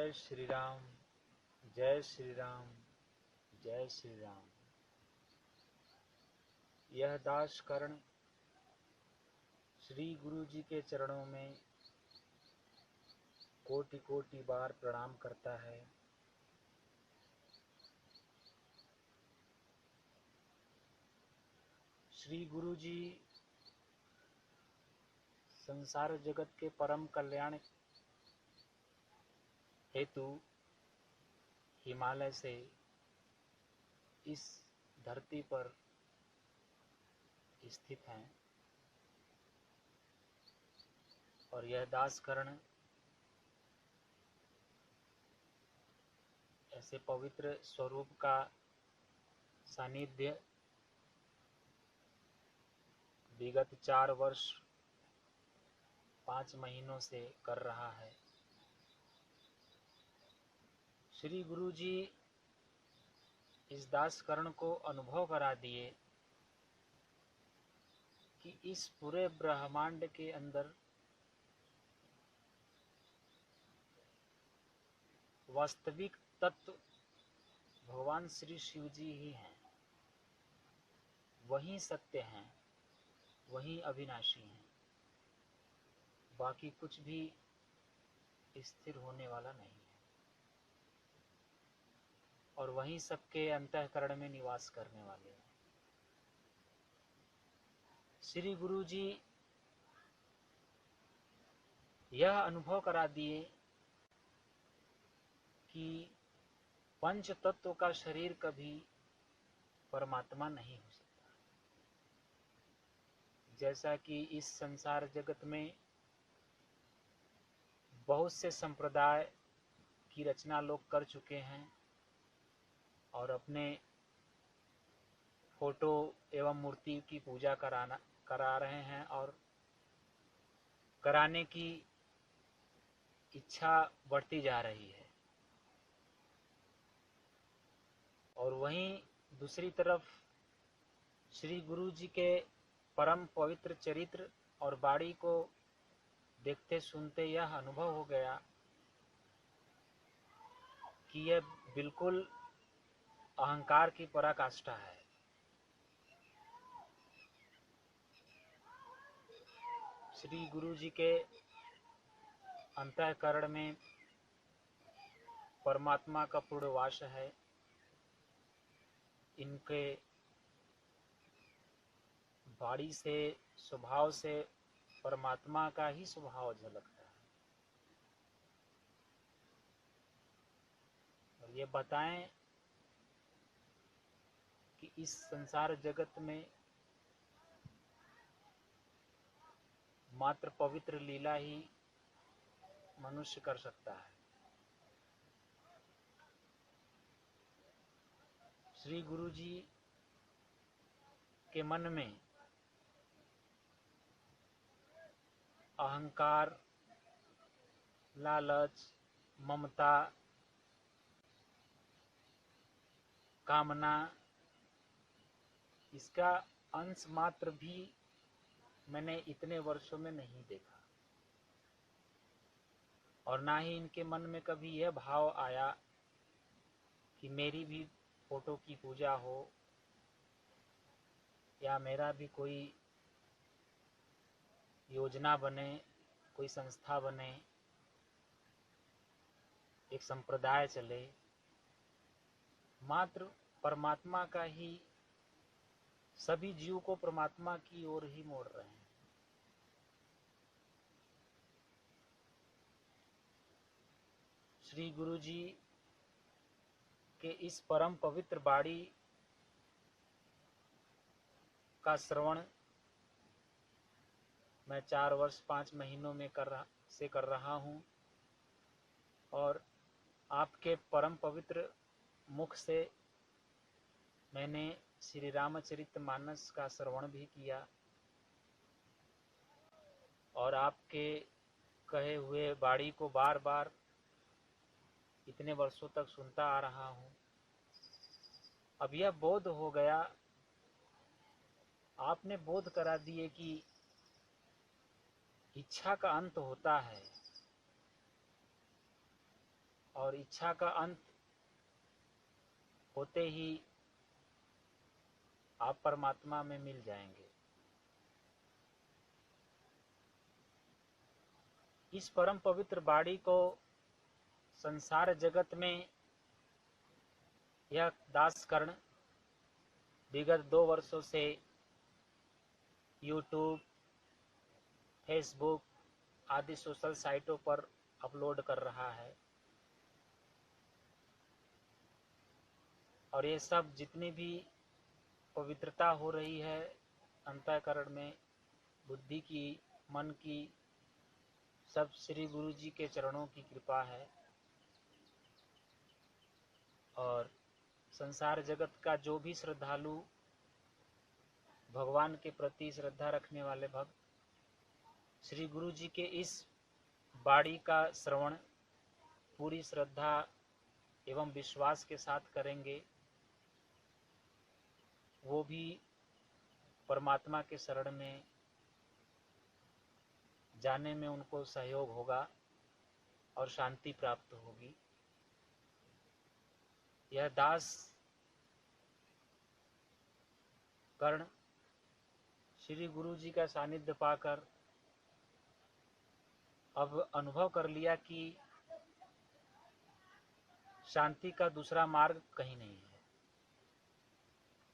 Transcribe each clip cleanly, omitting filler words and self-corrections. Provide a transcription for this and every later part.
जय श्री राम, जय श्री राम, जय श्री राम। यह दास कर्ण श्री गुरु जी के चरणों में कोटि कोटि बार प्रणाम करता है। श्री गुरु जी संसार जगत के परम कल्याण हेतु हिमालय से इस धरती पर स्थित हैं और यह दास कर्ण ऐसे पवित्र स्वरूप का सानिध्य विगत 4 वर्ष 5 महीनों से कर रहा है। श्री गुरु जी इस दास कर्ण को अनुभव करा दिए कि इस पूरे ब्रह्मांड के अंदर वास्तविक तत्व भगवान श्री शिव जी ही हैं। वही सत्य हैं, वही अविनाशी हैं। बाकी कुछ भी स्थिर होने वाला नहीं है और वही सबके अंतःकरण में निवास करने वाले हैं। श्री गुरु जी यह अनुभव करा दिए कि पंच तत्व का शरीर कभी परमात्मा नहीं हो सकता। जैसा कि इस संसार जगत में बहुत से संप्रदाय की रचना लोग कर चुके हैं और अपने फोटो एवं मूर्ति की पूजा करा रहे हैं और कराने की इच्छा बढ़ती जा रही है। और वहीं दूसरी तरफ श्री गुरु जी के परम पवित्र चरित्र और वाणी को देखते सुनते यह अनुभव हो गया कि यह बिल्कुल अहंकार की पराकाष्ठा है। श्री गुरु जी के अंतःकरण में परमात्मा का पूर्ण वास है। इनके वाणी से स्वभाव से परमात्मा का ही स्वभाव झलकता है। और ये बताएं कि इस संसार जगत में मात्र पवित्र लीला ही मनुष्य कर सकता है। श्री गुरु जी के मन में अहंकार, लालच, ममता, कामना, इसका अंश मात्र भी मैंने इतने वर्षों में नहीं देखा। और ना ही इनके मन में कभी यह भाव आया कि मेरी भी फोटो की पूजा हो या मेरा भी कोई योजना बने, कोई संस्था बने, एक संप्रदाय चले। मात्र परमात्मा का ही, सभी जीव को परमात्मा की ओर ही मोड़ रहे हैं। श्री गुरु जी के इस परम पवित्र वाणी का श्रवण मैं 4 वर्ष 5 महीनों में कर रहा हूँ और आपके परम पवित्र मुख से मैंने श्री रामचरितमानस का श्रवण भी किया और आपके कहे हुए वाणी को बार बार इतने वर्षों तक सुनता आ रहा हूँ। अब यह बोध हो गया, आपने बोध करा दिए कि इच्छा का अंत होता है और इच्छा का अंत होते ही आप परमात्मा में मिल जाएंगे। इस परम पवित्र बाणी को संसार जगत में यह दासकर्ण विगत 2 वर्षों से यूट्यूब, फेसबुक आदि सोशल साइटों पर अपलोड कर रहा है। और ये सब जितनी भी पवित्रता हो रही है अंतःकरण में, बुद्धि की, मन की, सब श्री गुरु जी के चरणों की कृपा है। और संसार जगत का जो भी श्रद्धालु, भगवान के प्रति श्रद्धा रखने वाले भक्त श्री गुरु जी के इस बाणी का श्रवण पूरी श्रद्धा एवं विश्वास के साथ करेंगे, वो भी परमात्मा के शरण में जाने में उनको सहयोग होगा और शांति प्राप्त होगी। यह दास कर्ण श्री गुरु जी का सानिध्य पाकर अब अनुभव कर लिया कि शांति का दूसरा मार्ग कहीं नहीं है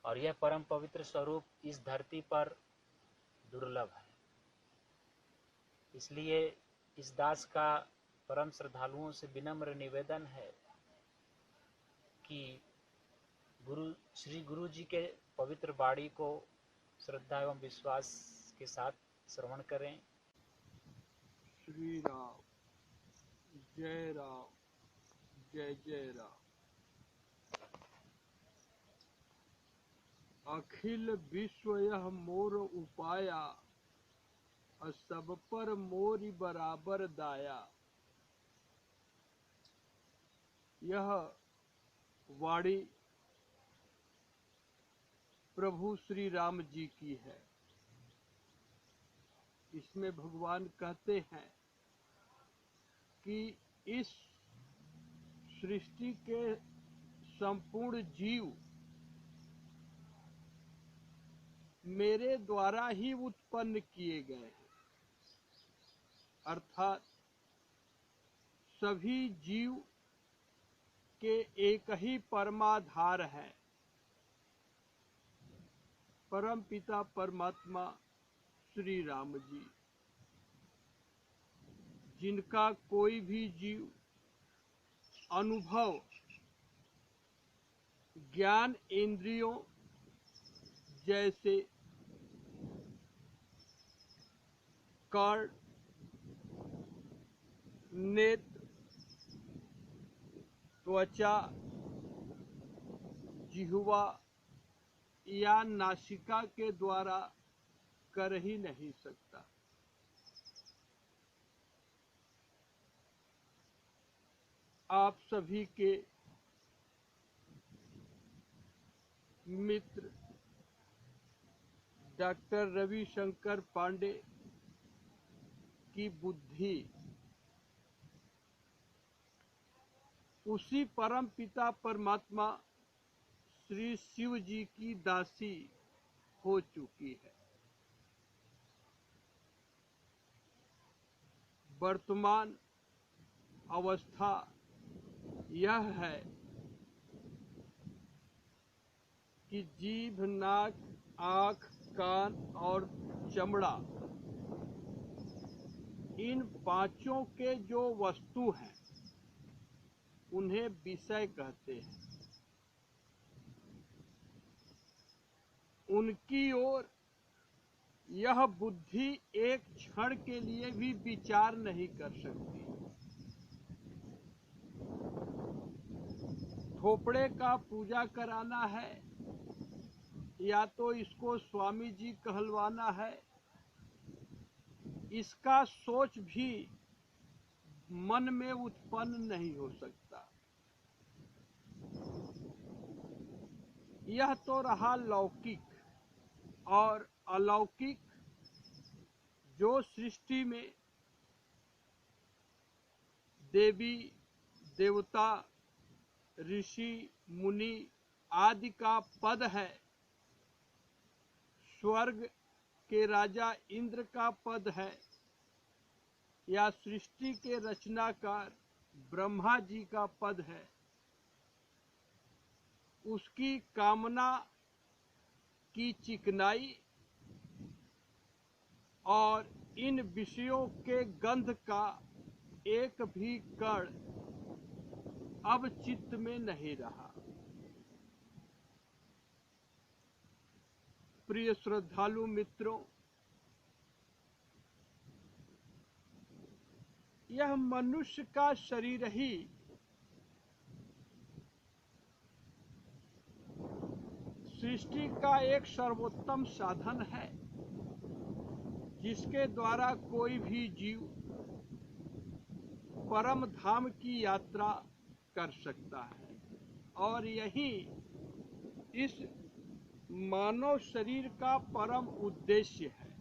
और यह परम पवित्र स्वरूप इस धरती पर दुर्लभ है। इसलिए इस दास का परम श्रद्धालुओं से विनम्र निवेदन है कि श्री गुरु जी के पवित्र बाणी को श्रद्धा एवं विश्वास के साथ श्रवण करें। श्री राम, जय राम, जय जय राम। अखिल विश्व यह मोर उपाया, सब पर मोरी बराबर दाया। यह वाणी प्रभु श्री राम जी की है। इसमें भगवान कहते हैं कि इस सृष्टि के संपूर्ण जीव मेरे द्वारा ही उत्पन्न किए गए हैं, अर्थात सभी जीव के एक ही परमाधार है, परम पिता परमात्मा श्री राम जी, जिनका कोई भी जीव अनुभव ज्ञान इंद्रियों जैसे कर्ण, नेत्र, त्वचा, जिह्वा या नासिका के द्वारा कर ही नहीं सकता। आप सभी के मित्र डॉक्टर रविशंकर पांडे की बुद्धि उसी परम पिता परमात्मा श्री शिव जी की दासी हो चुकी है। वर्तमान अवस्था यह है कि जीभ, नाक, आँख, कान और चमड़ा, इन पांचों के जो वस्तु हैं उन्हें विषय कहते हैं। उनकी ओर यह बुद्धि एक क्षण के लिए भी विचार नहीं कर सकती। थोपड़े का पूजा कराना है या तो इसको स्वामी जी कहलवाना है, इसका सोच भी मन में उत्पन्न नहीं हो सकता। यह तो रहा लौकिक, और अलौकिक जो सृष्टि में देवी देवता, ऋषि, मुनि आदि का पद है, स्वर्ग के राजा इंद्र का पद है, या सृष्टि के रचनाकार ब्रह्मा जी का पद है, उसकी कामना की चिकनाई और इन विषयों के गंध का एक भी कण अब चित्त में नहीं रहा। प्रिय श्रद्धालु मित्रों, यह मनुष्य का शरीर ही सृष्टि का एक सर्वोत्तम साधन है, जिसके द्वारा कोई भी जीव परम धाम की यात्रा कर सकता है। और यही इस मानव शरीर का परम उद्देश्य है।